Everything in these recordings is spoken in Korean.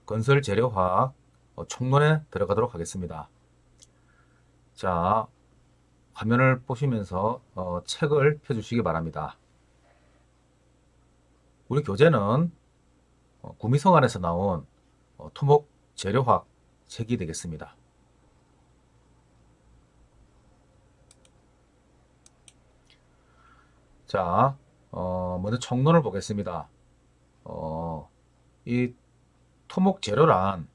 건설 재료화학 총론에 들어가도록 하겠습니다. 자, 화면을 보시면서 책을 펴주시기 바랍니다. 우리 교재는 구미성안에서 나온 토목 재료화학 책이 되겠습니다. 자, 먼저 총론을 보겠습니다. 이 토목 재료란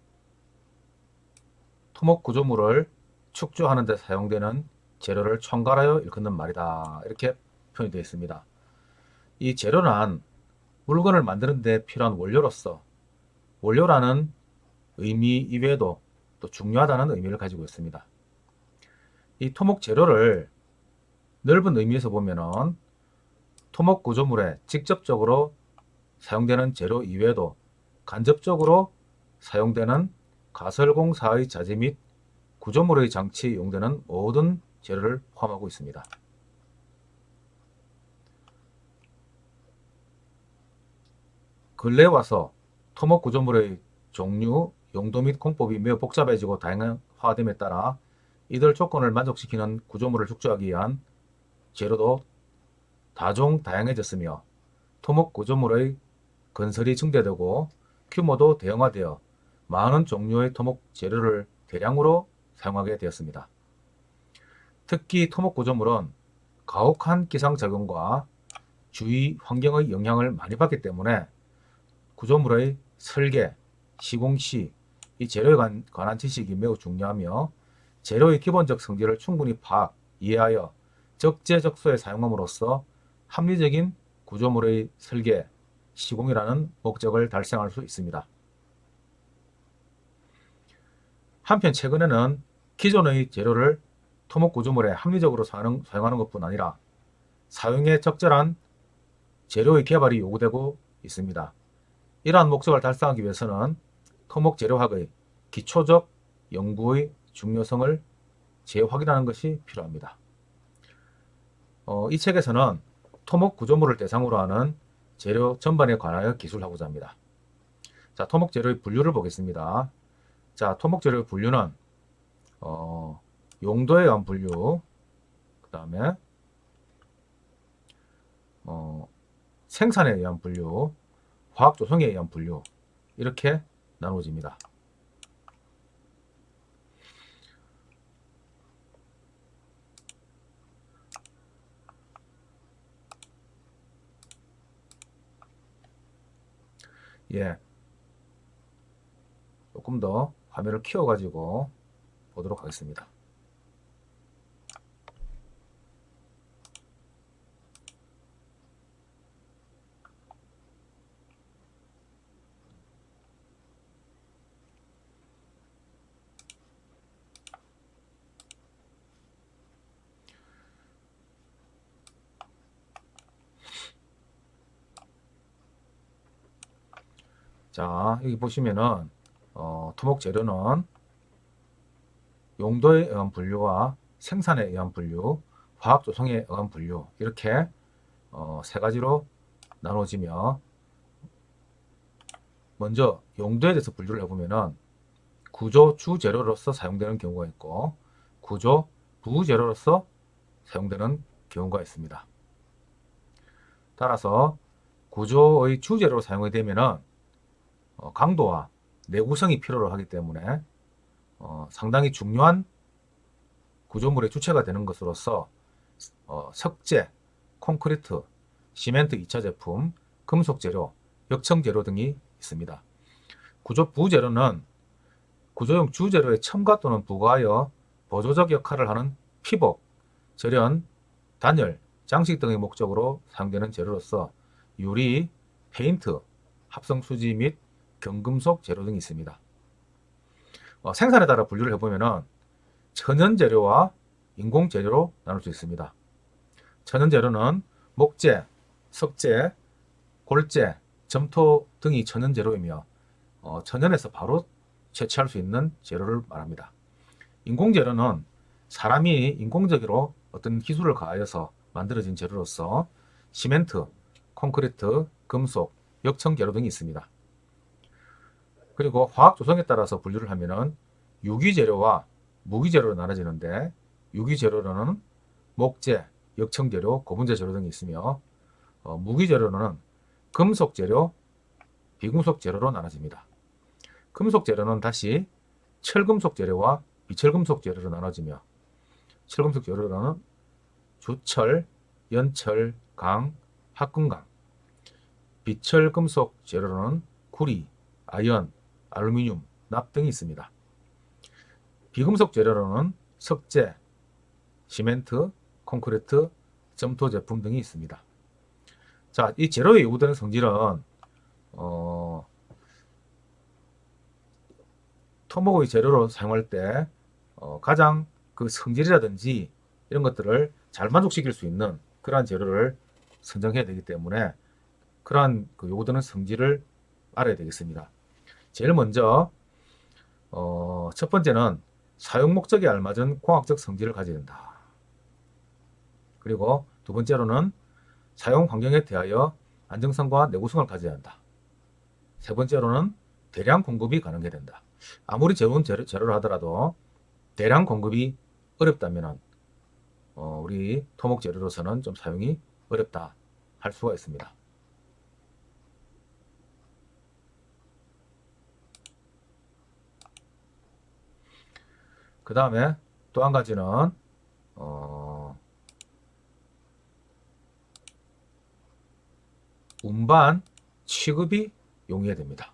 토목 구조물을 축조하는 데 사용되는 재료를 총괄하여 일컫는 말이다. 이렇게 표현이 되어 있습니다. 이 재료란 물건을 만드는 데 필요한 원료로서 원료라는 의미 이외에도 또 중요하다는 의미를 가지고 있습니다. 이 토목 재료를 넓은 의미에서 보면은 토목 구조물에 직접적으로 사용되는 재료 이외에도 간접적으로 사용되는 가설공사의 자재 및 구조물의 장치에 이용되는 모든 재료를 포함하고 있습니다. 근래 와서 토목 구조물의 종류, 용도 및 공법이 매우 복잡해지고 다양화됨에 따라 이들 조건을 만족시키는 구조물을 축조하기 위한 재료도 다종다양해졌으며 토목 구조물의 건설이 증대되고 규모도 대형화되어 많은 종류의 토목 재료를 대량으로 사용하게 되었습니다. 특히 토목 구조물은 가혹한 기상작용과 주위 환경의 영향을 많이 받기 때문에 구조물의 설계, 시공 시 이 재료에 관한 지식이 매우 중요하며 재료의 기본적 성질을 충분히 파악, 이해하여 적재적소에 사용함으로써 합리적인 구조물의 설계, 시공이라는 목적을 달성할 수 있습니다. 한편 최근에는 기존의 재료를 토목 구조물에 합리적으로 사용하는 것뿐 아니라 사용에 적절한 재료의 개발이 요구되고 있습니다. 이러한 목적을 달성하기 위해서는 토목 재료학의 기초적 연구의 중요성을 재확인하는 것이 필요합니다. 이 책에서는 토목 구조물을 대상으로 하는 재료 전반에 관하여 기술을 하고자 합니다. 자, 토목 재료의 분류를 보겠습니다. 자, 토목 재료의 분류는 용도에 의한 분류, 그 다음에 생산에 의한 분류, 화학 조성에 의한 분류, 이렇게 나누어집니다. 예, 조금 더 화면을 키워가지고 보도록 하겠습니다. 자, 여기 보시면은 토목 재료는 용도에 의한 분류와 생산에 의한 분류, 화학 조성에 의한 분류, 이렇게 세 가지로 나눠지며, 먼저 용도에 대해서 분류를 해보면은 구조 주재료로서 사용되는 경우가 있고 구조 부재료로서 사용되는 경우가 있습니다. 따라서 구조의 주재료로 사용이 되면은 강도와 내구성이 필요로 하기 때문에 상당히 중요한 구조물의 주체가 되는 것으로서 석재, 콘크리트, 시멘트 2차 제품, 금속 재료, 역청 재료 등이 있습니다. 구조 부재료는 구조용 주재료의 첨가 또는 부가하여 보조적 역할을 하는 피복, 절연, 단열, 장식 등의 목적으로 사용되는 재료로서 유리, 페인트, 합성수지 및 경금속 재료 등이 있습니다. 생산에 따라 분류를 해보면 천연 재료와 인공 재료로 나눌 수 있습니다. 천연 재료는 목재, 석재, 골재, 점토 등이 천연 재료이며 천연에서 바로 채취할 수 있는 재료를 말합니다. 인공 재료는 사람이 인공적으로 어떤 기술을 가하여서 만들어진 재료로서 시멘트, 콘크리트, 금속, 역청 재료 등이 있습니다. 그리고 화학 조성에 따라서 분류를 하면은 유기재료와 무기재료로 나눠지는데, 유기재료로는 목재, 역청재료, 고분자 재료 등이 있으며, 무기재료로는 금속재료, 비금속재료로 나눠집니다. 금속재료는 다시 철금속재료와 비철금속재료로 나눠지며, 철금속재료로는 주철, 연철, 강, 합금강, 비철금속재료로는 구리, 아연, 알루미늄, 납 등이 있습니다. 비금속재료로는 석재, 시멘트, 콘크리트, 점토 제품 등이 있습니다. 자, 이 재료에 요구되는 성질은 토목의 재료로 사용할 때 가장 그 성질이라든지 이런 것들을 잘 만족시킬 수 있는 그러한 재료를 선정해야 되기 때문에 그러한 그 요구되는 성질을 알아야 되겠습니다. 제일 먼저 첫 번째는 사용 목적에 알맞은 공학적 성질을 가져야 된다. 그리고 두 번째로는 사용 환경에 대하여 안정성과 내구성을 가져야 한다. 세 번째로는 대량 공급이 가능해야 된다. 아무리 좋은 재료를 하더라도 대량 공급이 어렵다면 우리 토목 재료로서는 좀 사용이 어렵다 할 수가 있습니다. 그 다음에 또 한 가지는 운반, 취급이 용이해야 됩니다.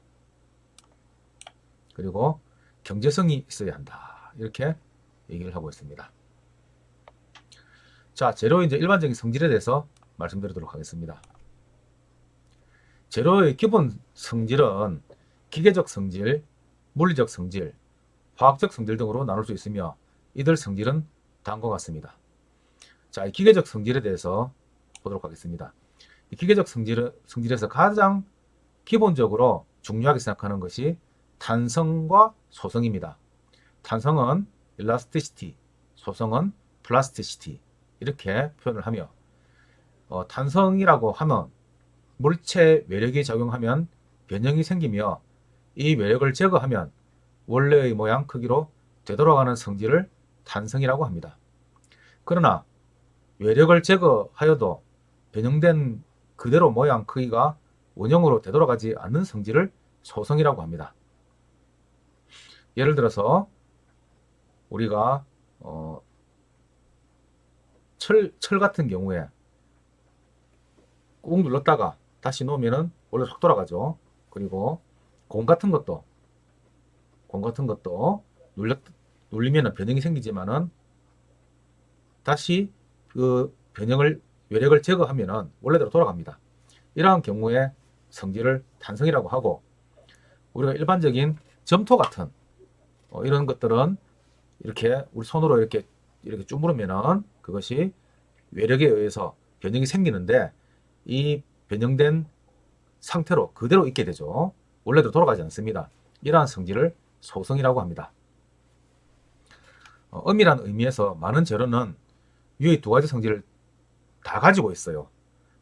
그리고 경제성이 있어야 한다. 이렇게 얘기를 하고 있습니다. 자, 재료의 이제 일반적인 성질에 대해서 말씀드리도록 하겠습니다. 재료의 기본 성질은 기계적 성질, 물리적 성질, 화학적 성질 등으로 나눌 수 있으며 이들 성질은 다음과 같습니다. 자, 이 기계적 성질에 대해서 보도록 하겠습니다. 이 기계적 성질에서 가장 기본적으로 중요하게 생각하는 것이 탄성과 소성입니다. 탄성은 elasticity, 소성은 plasticity 이렇게 표현을 하며 탄성이라고 하면 물체 외력이 작용하면 변형이 생기며 이 외력을 제거하면 원래의 모양 크기로 되돌아가는 성질을 탄성이라고 합니다. 그러나 외력을 제거하여도 변형된 그대로 모양 크기가 원형으로 되돌아가지 않는 성질을 소성이라고 합니다. 예를 들어서 우리가 철 같은 경우에 꾹 눌렀다가 다시 놓으면 원래 확 돌아가죠. 그리고 공 같은 것도 눌리면 변형이 생기지만은 다시 그 변형을 외력을 제거하면 원래대로 돌아갑니다. 이러한 경우에 성질을 탄성이라고 하고, 우리가 일반적인 점토 같은 이런 것들은 이렇게 우리 손으로 이렇게 주무르면은 그것이 외력에 의해서 변형이 생기는데 이 변형된 상태로 그대로 있게 되죠. 원래대로 돌아가지 않습니다. 이러한 성질을 소성이라고 합니다. 엄밀한 의미에서 많은 재료는 위의 두 가지 성질을 다 가지고 있어요.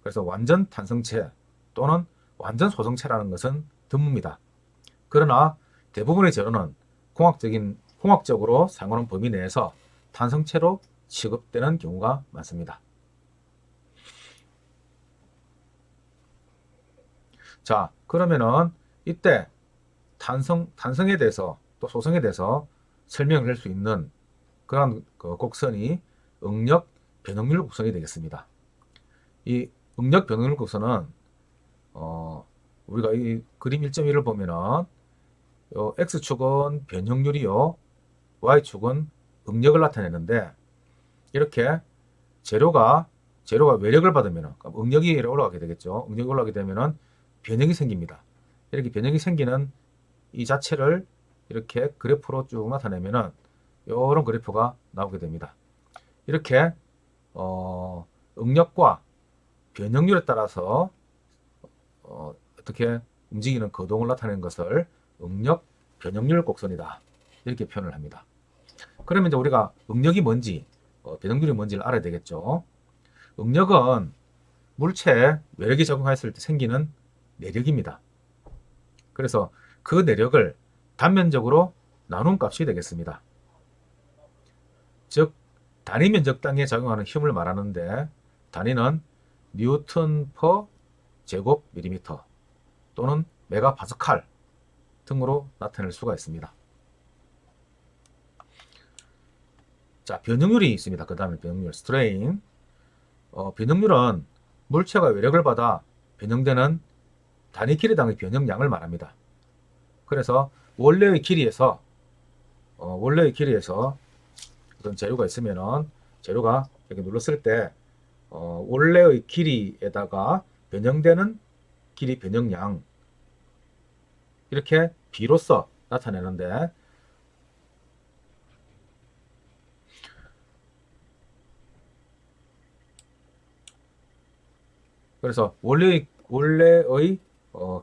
그래서 완전 탄성체 또는 완전 소성체라는 것은 드뭅니다. 그러나 대부분의 재료는 공학적으로 사용하는 범위 내에서 탄성체로 취급되는 경우가 많습니다. 자, 그러면은 이때 탄성에 대해서 또 소성에 대해서 설명을 할 수 있는 그런 곡선이 응력 변형률 곡선이 되겠습니다. 이 응력 변형률 곡선은 우리가 이 그림 1.1을 보면은 X축은 변형률이요, Y축은 응력을 나타내는데, 이렇게 재료가 외력을 받으면 응력이 올라가게 되겠죠. 응력이 올라가게 되면은 변형이 생깁니다. 이렇게 변형이 생기는 이 자체를 이렇게 그래프로 쭉 나타내면은 이런 그래프가 나오게 됩니다. 이렇게 응력과 변형률에 따라서 어떻게 움직이는 거동을 나타내는 것을 응력 변형률 곡선이다 이렇게 표현을 합니다. 그러면 이제 우리가 응력이 뭔지 변형률이 뭔지를 알아야 되겠죠. 응력은 물체에 외력이 적용했을 때 생기는 내력입니다. 그래서 그 내력을 단면적으로 나눈 값이 되겠습니다. 즉 단위 면적당에 작용하는 힘을 말하는데 단위는 뉴턴 퍼 제곱 밀리미터 또는 메가파스칼 등으로 나타낼 수가 있습니다. 자, 변형률이 있습니다. 그 다음에 변형률, 스트레인. 변형률은 물체가 외력을 받아 변형되는 단위 길이당의 변형량을 말합니다. 그래서 원래의 길이에서 어떤 재료가 있으면은 재료가 이렇게 눌렀을 때 원래의 길이에다가 변형되는 길이 변형량 이렇게 비로써 나타내는데 그래서 원래의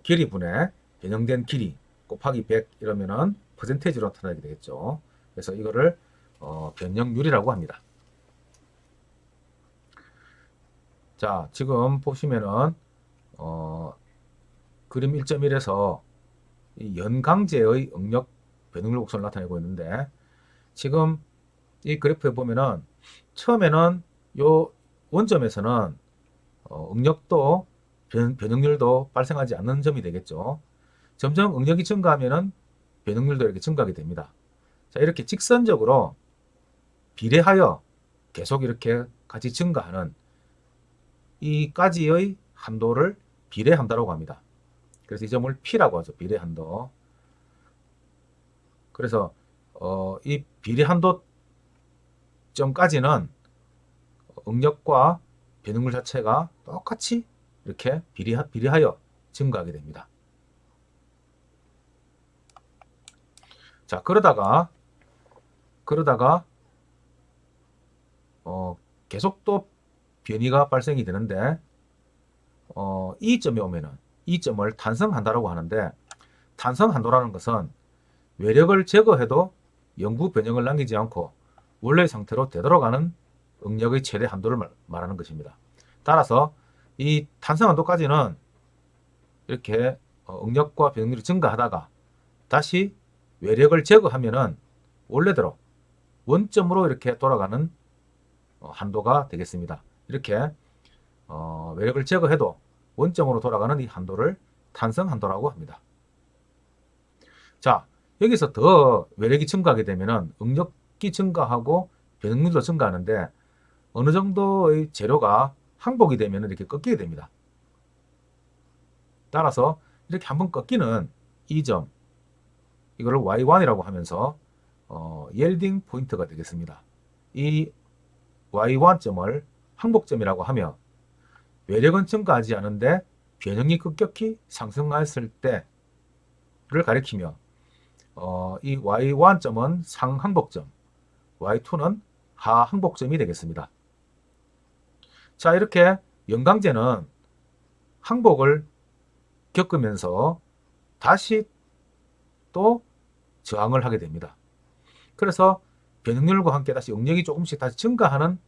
길이분의 변형된 길이 곱하기 100 이러면은 퍼센테이지로 나타나게 되겠죠. 그래서 이거를 변형률이라고 합니다. 자, 지금 보시면은 그림 1.1에서 연강제의 응력 변형률 곡선을 나타내고 있는데 지금 이 그래프에 보면은 처음에는 요 원점에서는 응력도 변형률도 발생하지 않는 점이 되겠죠. 점점 응력이 증가하면은 변형률도 이렇게 증가하게 됩니다. 자, 이렇게 직선적으로 비례하여 계속 이렇게 같이 증가하는 이까지의 한도를 비례한도라고 합니다. 그래서 이 점을 P라고 하죠. 비례한도. 그래서 이 비례한도 점까지는 응력과 변형률 자체가 똑같이 이렇게 비례하여 증가하게 됩니다. 자, 그러다가 계속 또 변이가 발생이 되는데 이 점에 오면은 이 점을 탄성한도라고 하는데 탄성한도라는 것은 외력을 제거해도 영구 변형을 남기지 않고 원래 상태로 되돌아가는 응력의 최대 한도를 말하는 것입니다. 따라서 이 탄성한도까지는 이렇게 응력과 변형률이 증가하다가 다시 외력을 제거하면은 원래대로 원점으로 이렇게 돌아가는 한도가 되겠습니다. 이렇게 외력을 제거해도 원점으로 돌아가는 이 한도를 탄성한도라고 합니다. 자, 여기서 더 외력이 증가하게 되면은 응력이 증가하고 변형률도 증가하는데 어느 정도의 재료가 항복이 되면 이렇게 꺾이게 됩니다. 따라서 이렇게 한번 꺾이는 이 점, 이거를 Y1이라고 하면서 옐딩 포인트가 되겠습니다. 이 Y1점을 항복점이라고 하며 외력은 증가하지 않은데 변형이 급격히 상승하였을 때를 가리키며 이 Y1점은 상항복점, Y2는 하항복점이 되겠습니다. 자, 이렇게 연강제는 항복을 겪으면서 다시 또 저항을 하게 됩니다. 그래서 변형률과 함께 다시 응력이 조금씩 다시 증가하는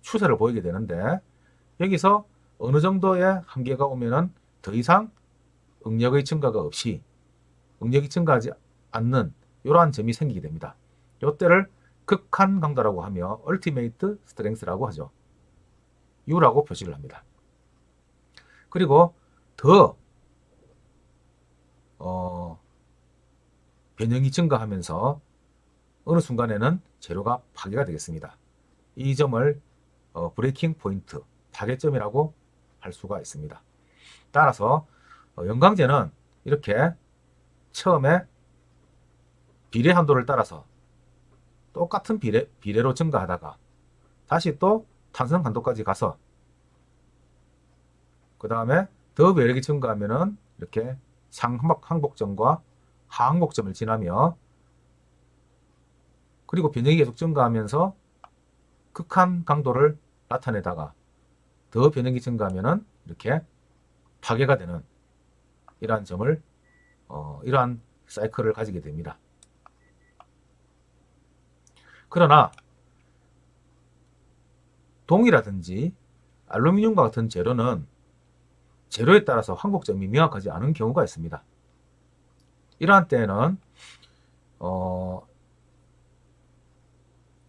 추세를 보이게 되는데 여기서 어느 정도의 한계가 오면은 더 이상 응력의 증가가 없이 응력이 증가하지 않는 이러한 점이 생기게 됩니다. 이때를 극한 강도라고 하며 ultimate strength라고 하죠. U라고 표시를 합니다. 그리고 더 변형이 증가하면서 어느 순간에는 재료가 파괴가 되겠습니다. 이 점을 브레이킹 포인트, 파괴점이라고 할 수가 있습니다. 따라서 연강제는 이렇게 처음에 비례 한도를 따라서 똑같은 비례로 증가하다가 다시 또 탄성 한도까지 가서 그 다음에 더 외력이 증가하면은 이렇게 상항복점과 하항복점을 지나며 그리고 변형이 계속 증가하면서 극한 강도를 나타내다가 더 변형이 증가하면은 이렇게 파괴가 되는 이러한 점을 이러한 사이클을 가지게 됩니다. 그러나 동이라든지 알루미늄과 같은 재료는 재료에 따라서 항복점이 명확하지 않은 경우가 있습니다. 이러한 때에는 어,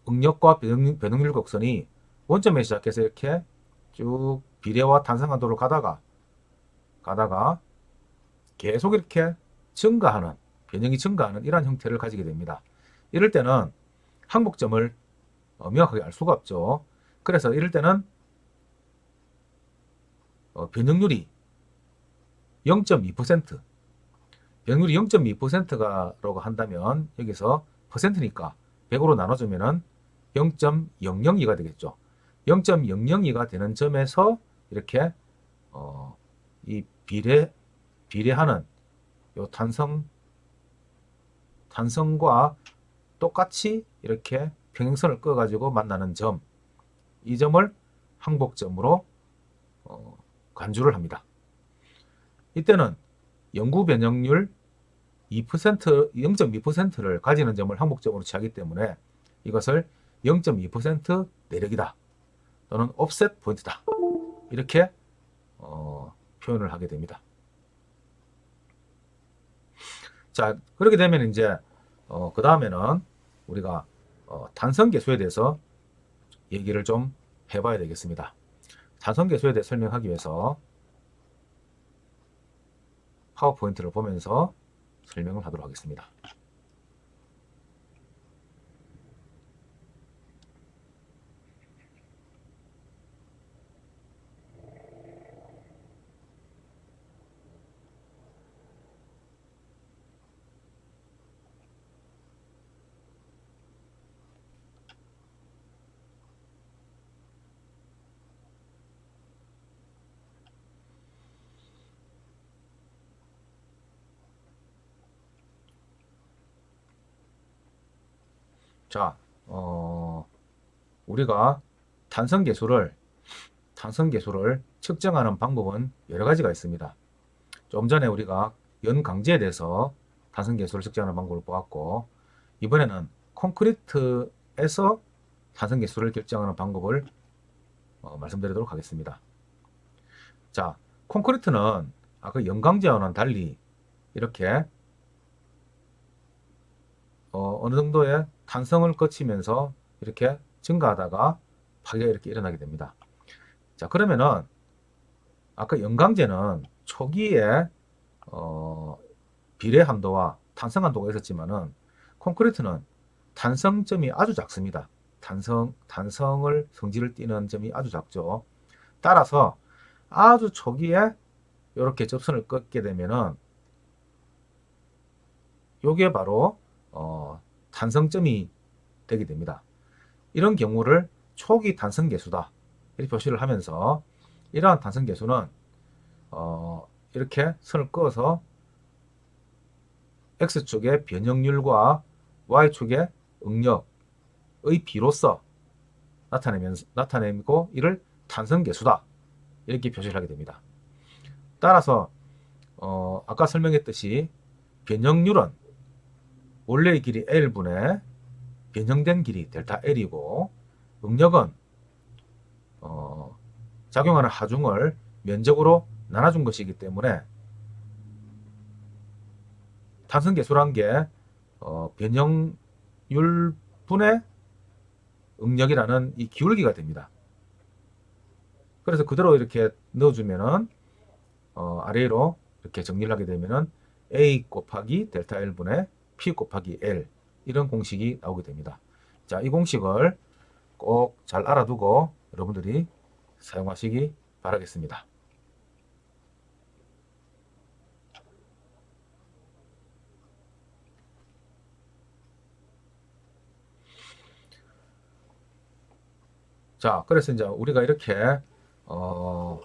응력과 변응률 곡선이 원점에 시작해서 이렇게 쭉 비례와 탄성간도로 가다가 계속 이렇게 증가하는, 변형이 증가하는 이러한 형태를 가지게 됩니다. 이럴 때는 항복점을 명확하게 알 수가 없죠. 그래서 이럴 때는 변형률이 0.2%, 변형률이 0.2%라고 한다면 여기서 퍼센트니까 100으로 나눠주면은 0.002가 되겠죠. 0.002가 되는 점에서 이렇게 이 비례하는 요 탄성과 똑같이 이렇게 평행선을 그어가지고 만나는 점, 이 점을 항복점으로 간주를 합니다. 이때는 영구 변형률 2%, 0.2%를 가지는 점을 항복점으로 취하기 때문에 이것을 0.2% 내력이다 또는 옵셋 포인트다 이렇게 표현을 하게 됩니다. 자, 그렇게 되면 이제 그 다음에는 우리가 탄성계수에 대해서 얘기를 좀 해봐야 되겠습니다. 탄성계수에 대해 설명하기 위해서 파워포인트를 보면서 설명을 하도록 하겠습니다. 자, 우리가 탄성계수를 측정하는 방법은 여러 가지가 있습니다. 좀 전에 우리가 연강제에 대해서 탄성계수를 측정하는 방법을 보았고, 이번에는 콘크리트에서 탄성계수를 결정하는 방법을 말씀드리도록 하겠습니다. 자, 콘크리트는 아까 연강제와는 달리 이렇게 어느 정도의 탄성을 거치면서 이렇게 증가하다가 파괴가 이렇게 일어나게 됩니다. 자, 그러면은 아까 연강제는 초기에 비례 한도와 탄성 한도가 있었지만은 콘크리트는 탄성점이 아주 작습니다. 탄성을 성질을 띠는 점이 아주 작죠. 따라서 아주 초기에 이렇게 접선을 꺾게 되면은 요게 바로 탄성점이 되게 됩니다. 이런 경우를 초기 탄성계수다 이렇게 표시를 하면서 이러한 탄성계수는 이렇게 선을 그어서 X축의 변형률과 Y축의 응력의 비로서 나타내고 이를 탄성계수다 이렇게 표시를 하게 됩니다. 따라서 아까 설명했듯이 변형률은 원래의 길이 L분의 변형된 길이 델타 L이고 응력은 작용하는 하중을 면적으로 나눠준 것이기 때문에 탄성계수란 게 변형률분의 응력이라는 이 기울기가 됩니다. 그래서 그대로 이렇게 넣어주면은 아래로 이렇게 정리를 하게 되면은 A 곱하기 델타 L분의 P 곱하기 L 이런 공식이 나오게 됩니다. 자, 이 공식을 꼭 잘 알아두고 여러분들이 사용하시기 바라겠습니다. 자, 그래서 이제 우리가 이렇게 어,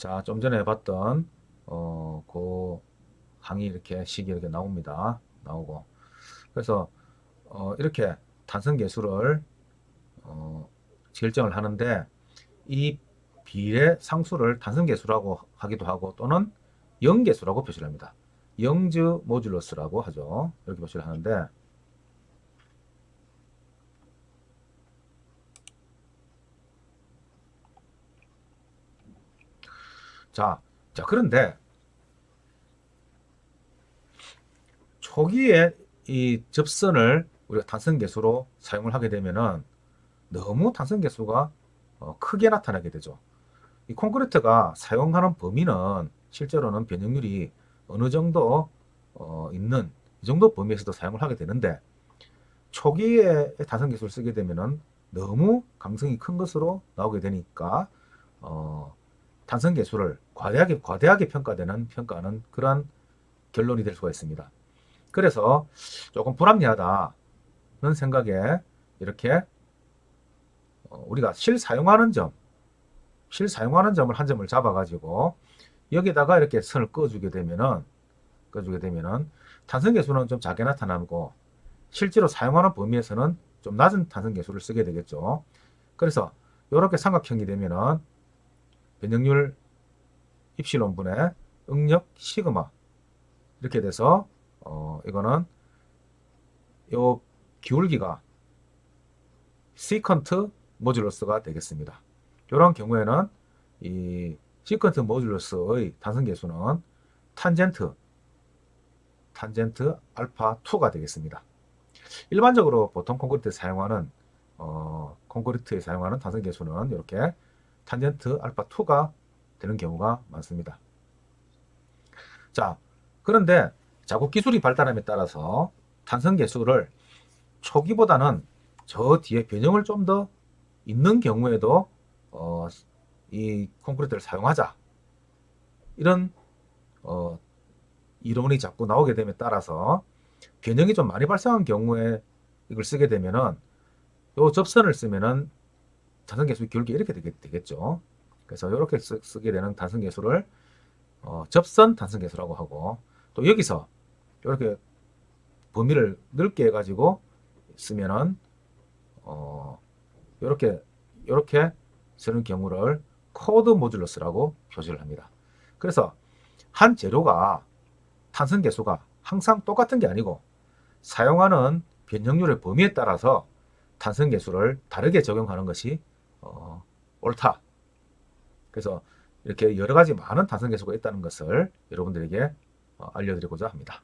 자, 좀 전에 봤던 그 항이 이렇게 식이 이렇게 나옵니다. 나오고 그래서 이렇게 탄성계수를 결정을 하는데 이 비례 상수를 단성계수라고 하기도 하고 또는 영계수라고 표시를 합니다. 영즈 모듈러스라고 하죠. 이렇게 표시를 하는데 자, 그런데 초기에 이 접선을 우리가 단성계수로 사용을 하게 되면은 너무 단성계수가 크게 나타나게 되죠. 이 콘크리트가 사용하는 범위는 실제로는 변형률이 어느 정도 있는 이 정도 범위에서도 사용을 하게 되는데 초기에 단성계수를 쓰게 되면은 너무 강성이 큰 것으로 나오게 되니까 단성계수를 과대하게 평가하는 그러한 결론이 될 수가 있습니다. 그래서 조금 불합리하다는 생각에 이렇게 우리가 실사용하는 점을 한 점을 잡아가지고 여기다가 이렇게 선을 꺼주게 되면은 탄성계수는 좀 작게 나타나고 실제로 사용하는 범위에서는 좀 낮은 탄성계수를 쓰게 되겠죠. 그래서 이렇게 삼각형이 되면은 변형률 입실론분의 응력 시그마 이렇게 돼서 이거는 요 기울기가 시컨트 모듈러스가 되겠습니다. 이런 경우에는 이 시컨트 모듈러스의 단성계수는 탄젠트 알파 2가 되겠습니다. 일반적으로 보통 콘크리트에 사용하는 단성계수는 이렇게 탄젠트 알파 2가 되는 경우가 많습니다. 자, 그런데 자국 기술이 발달함에 따라서 탄성계수를 초기보다는 저 뒤에 변형을 좀 더 있는 경우에도 이 콘크리트를 사용하자 이런 이론이 자꾸 나오게 됨에 따라서 변형이 좀 많이 발생한 경우에 이걸 쓰게 되면은 요 접선을 쓰면은 탄성계수 기울기 이렇게 되겠죠. 그래서 이렇게 쓰게 되는 탄성계수를 접선 탄성계수라고 하고 또 여기서 이렇게 범위를 넓게 해가지고 쓰면은 이렇게 쓰는 경우를 코드 모듈러스라고 표시를 합니다. 그래서 한 재료가 탄성계수가 항상 똑같은 게 아니고 사용하는 변형률의 범위에 따라서 탄성계수를 다르게 적용하는 것이 옳다. 그래서 이렇게 여러 가지 많은 탄성계수가 있다는 것을 여러분들에게 알려드리고자 합니다.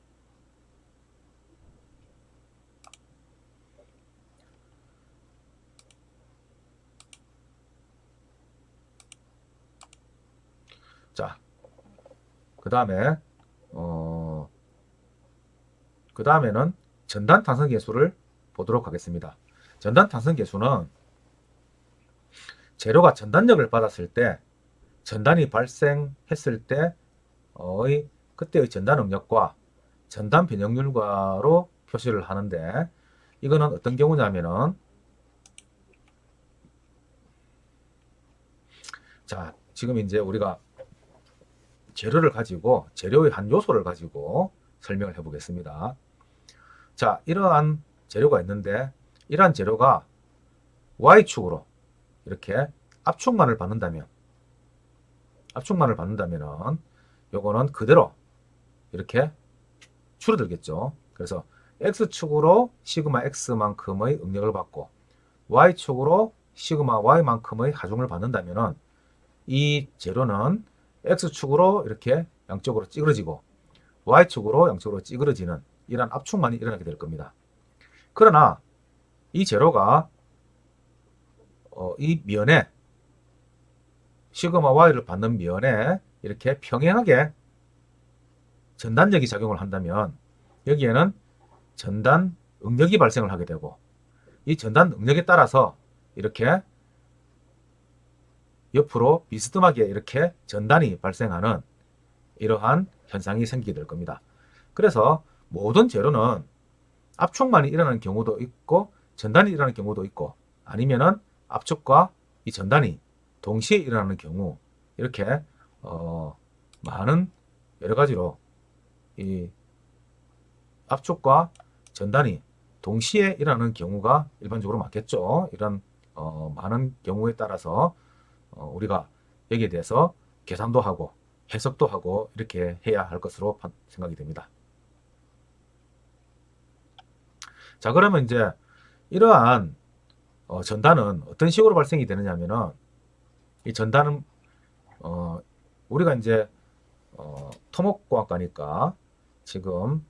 자, 그 다음에는 전단 탄성계수를 보도록 하겠습니다. 전단 탄성계수는 재료가 전단력을 받았을 때 전단이 발생했을 때의 그때의 전단 응력과 전단 변형률과로 표시를 하는데 이거는 어떤 경우냐면은 자, 지금 이제 우리가 재료의 한 요소를 가지고 설명을 해 보겠습니다. 자, 이러한 재료가 있는데 이러한 재료가 Y축으로 이렇게 압축만을 받는다면 요거는 그대로 이렇게 줄어들겠죠. 그래서 X축으로 시그마 X만큼의 응력을 받고 Y축으로 시그마 Y만큼의 하중을 받는다면 이 재료는 X축으로 이렇게 양쪽으로 찌그러지고 Y축으로 양쪽으로 찌그러지는 이런 압축만이 일어나게 될 겁니다. 그러나 이 재료가 이 면에 시그마 Y를 받는 면에 이렇게 평행하게 전단력이 작용을 한다면 여기에는 전단 응력이 발생을 하게 되고 이 전단 응력에 따라서 이렇게 옆으로 비스듬하게 이렇게 전단이 발생하는 이러한 현상이 생기게 될 겁니다. 그래서 모든 재료는 압축만이 일어나는 경우도 있고 전단이 일어나는 경우도 있고 아니면은 압축과 이 전단이 동시에 일어나는 경우 이렇게 많은 여러 가지로 이 압축과 전단이 동시에 일어나는 경우가 일반적으로 많겠죠. 이런 많은 경우에 따라서 우리가 여기에 대해서 계산도 하고 해석도 하고 이렇게 해야 할 것으로 생각이 됩니다. 자, 그러면 이제 이러한 전단은 어떤 식으로 발생이 되느냐면은 이 전단은 우리가 이제 토목공학과니까 지금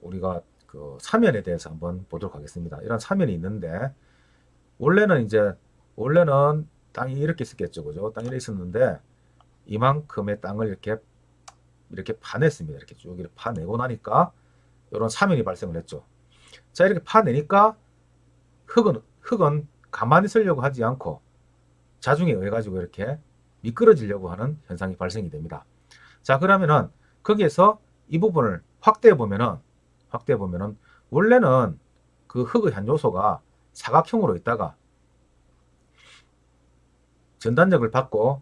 우리가 그 사면에 대해서 한번 보도록 하겠습니다. 이런 사면이 있는데 원래는 땅이 이렇게 있었겠죠, 그죠? 땅이 이렇게 있었는데 이만큼의 땅을 이렇게 파냈습니다. 이렇게 쭉 이렇게 파내고 나니까 이런 사면이 발생을 했죠. 자, 이렇게 파내니까 흙은 가만히 있으려고 하지 않고 자중에 의해 가지고 이렇게 미끄러지려고 하는 현상이 발생이 됩니다. 자, 그러면은 거기에서 이 부분을 확대해 보면은 원래는 그 흙의 한 요소가 사각형으로 있다가 전단력을 받고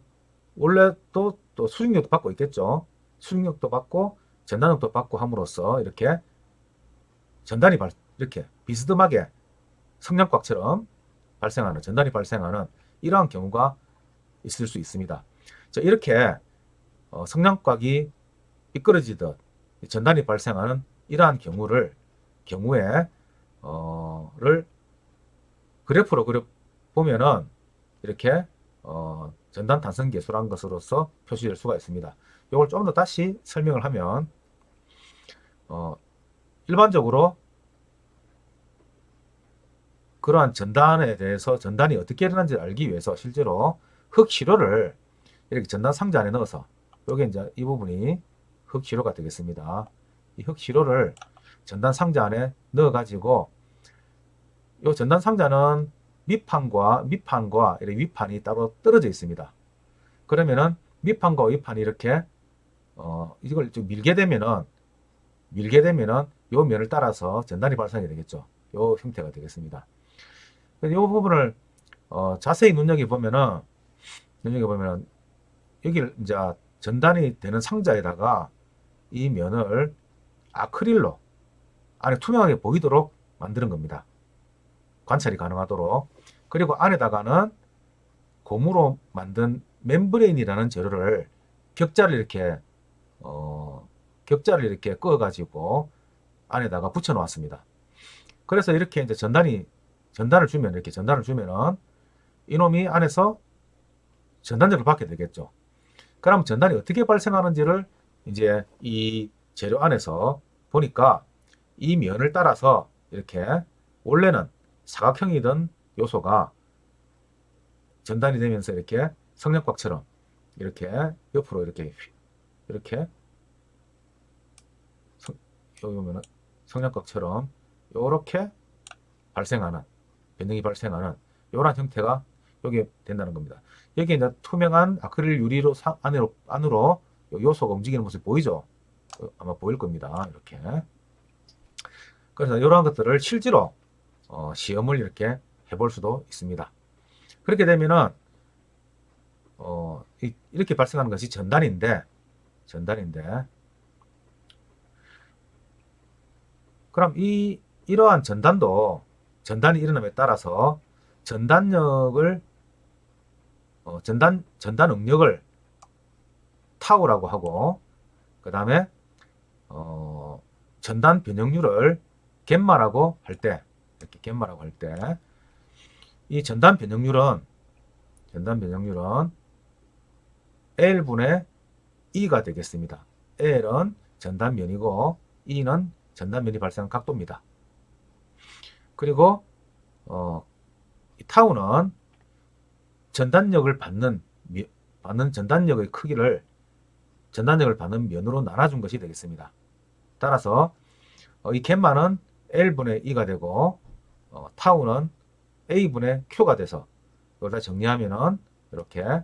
원래 또 수직력도 받고 있겠죠. 수직력도 받고 전단력도 받고 함으로써 이렇게 이렇게 비스듬하게 성냥곽처럼 전단이 발생하는 이러한 경우가 있을 수 있습니다. 자, 이렇게 성냥곽이 미끄러지듯 전단이 발생하는 이러한 경우에 그래프로 보면은 이렇게 전단 탄성 계수라는 것으로서 표시될 수가 있습니다. 이걸 좀 더 다시 설명을 하면 일반적으로 그러한 전단에 대해서 전단이 어떻게 일어나는지를 알기 위해서 실제로 흙시료를 이렇게 전단 상자 안에 넣어서 여기 이제 이 부분이 흙시료가 되겠습니다. 이 흙시료를 전단 상자 안에 넣어 가지고 이 전단 상자는 밑판과 이렇게 윗판이 따로 떨어져 있습니다. 그러면은 밑판과 윗판이 이렇게 이걸 좀 밀게 되면은 요 면을 따라서 전단이 발생이 되겠죠. 요 형태가 되겠습니다. 이 부분을 자세히 눈여겨보면은 여기를 이제 전단이 되는 상자에다가 이 면을 아크릴로 안에 투명하게 보이도록 만드는 겁니다. 관찰이 가능하도록. 그리고 안에다가는 고무로 만든 멤브레인이라는 재료를 격자를 이렇게 끄어 가지고 안에다가 붙여 놓았습니다. 그래서 이렇게 이제 전단을 주면은 이놈이 안에서 전단력을 받게 되겠죠. 그럼 전단이 어떻게 발생하는지를 이제 이 재료 안에서 보니까 이 면을 따라서 이렇게 원래는 사각형이던 요소가 전단이 되면서 이렇게 성냥곽처럼 이렇게 옆으로 이렇게 여기 보면은 성냥곽처럼 이렇게 변형이 발생하는 이러한 형태가 여기 된다는 겁니다. 여기 이제 투명한 아크릴 유리로 안으로 요소가 움직이는 모습이 보이죠? 아마 보일 겁니다. 이렇게. 그래서 이러한 것들을 실제로 시험을 이렇게 해볼 수도 있습니다. 그렇게 되면은 이렇게 발생하는 것이 전단인데 그럼 이러한 전단이 일어남에 따라서 전단 응력을 타우라고 하고 그 다음에 전단 변형률을 갬마라고 할 때 이 전단 변형률은 L분의 E가 되겠습니다. L은 전단면이고 E는 전단면이 발생한 각도입니다. 그리고 이 타우는 전단력을 받는 전단력의 크기를 전단력을 받는 면으로 나눠준 것이 되겠습니다. 따라서 이 갬마는 L분의 E가 되고 타우는 A분의 Q가 돼서 이걸 다 정리하면은 이렇게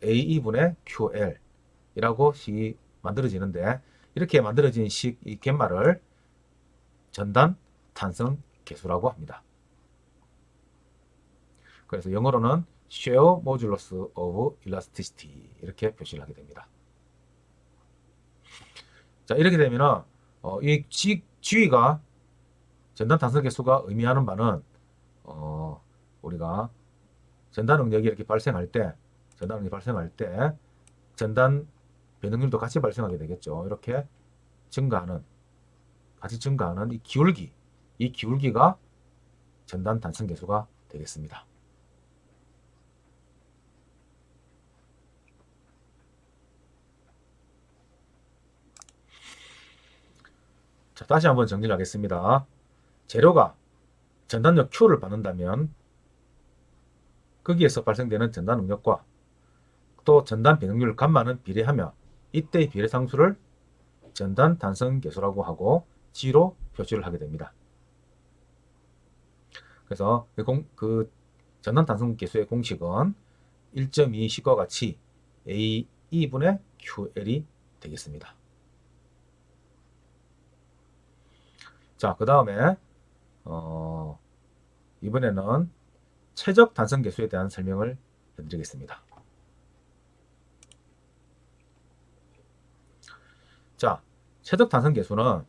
AE분의 QL 이라고 식이 만들어지는데 이렇게 만들어진 이 갯말을 전단 탄성 계수라고 합니다. 그래서 영어로는 Shear Modulus of Elasticity 이렇게 표시를 하게 됩니다. 자, 이렇게 되면은 이 G가 전단 탄성 계수가 의미하는 바는 우리가 전단 응력이 이렇게 발생할 때, 전단 변응률도 같이 발생하게 되겠죠. 이렇게 같이 증가하는 이 기울기가 전단 단성 계수가 되겠습니다. 자, 다시 한번 정리를 하겠습니다. 재료가 전단력 Q를 받는다면 거기에서 발생되는 전단 응력과 또 전단 변응률 감마는 비례하며 이때의 비례상수를 전단 단성 계수라고 하고 G로 표시를 하게 됩니다. 그래서 그 전단 단성 계수의 공식은 1.2식과 같이 A2분의 QL이 되겠습니다. 자, 그 다음에 이번에는 최적 단성 계수에 대한 설명을 해드리겠습니다. 자, 최적 단성 계수는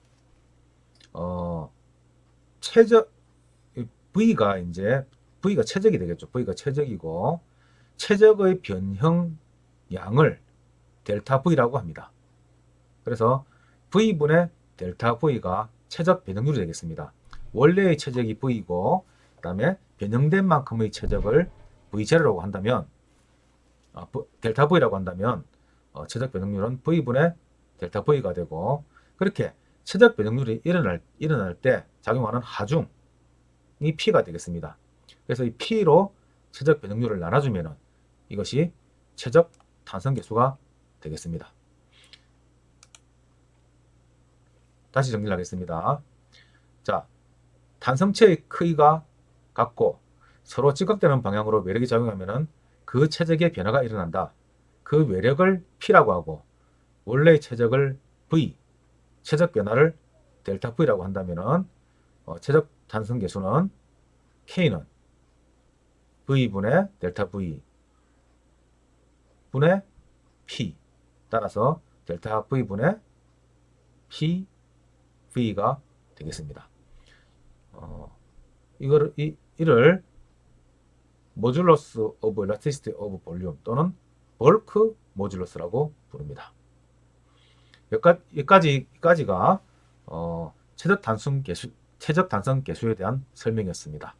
최적 V가 최적이 되겠죠. V가 최적이고 최적의 변형 양을 델타 V라고 합니다. 그래서 V분의 델타 V가 최적 변형률이 되겠습니다. 원래의 최적이 V고 그 다음에 변형된 만큼의 최적을 V0라고 한다면 델타 V라고 한다면 최적 변형률은 V분의 델타 V가 되고 그렇게 최적 변형률이 일어날 때 작용하는 하중이 P가 되겠습니다. 그래서 이 P로 최적 변형률을 나눠주면 이것이 최적 탄성 계수가 되겠습니다. 다시 정리를 하겠습니다. 자, 탄성체의 크기가 같고 서로 직각되는 방향으로 외력이 작용하면 그 최적의 변화가 일어난다. 그 외력을 P라고 하고 원래의 최적을 V, 최적 변화를 델타 V라고 한다면 최적 탄성 계수는 K는 V분의 델타 V 분의 P 따라서 델타 V분의 P V가 되겠습니다. 이를 모듈러스 오브 엘라스티시티 오브 볼륨 또는 벌크 모듈러스라고 부릅니다. 여기까지가 최적 단성 계수에 대한 설명이었습니다.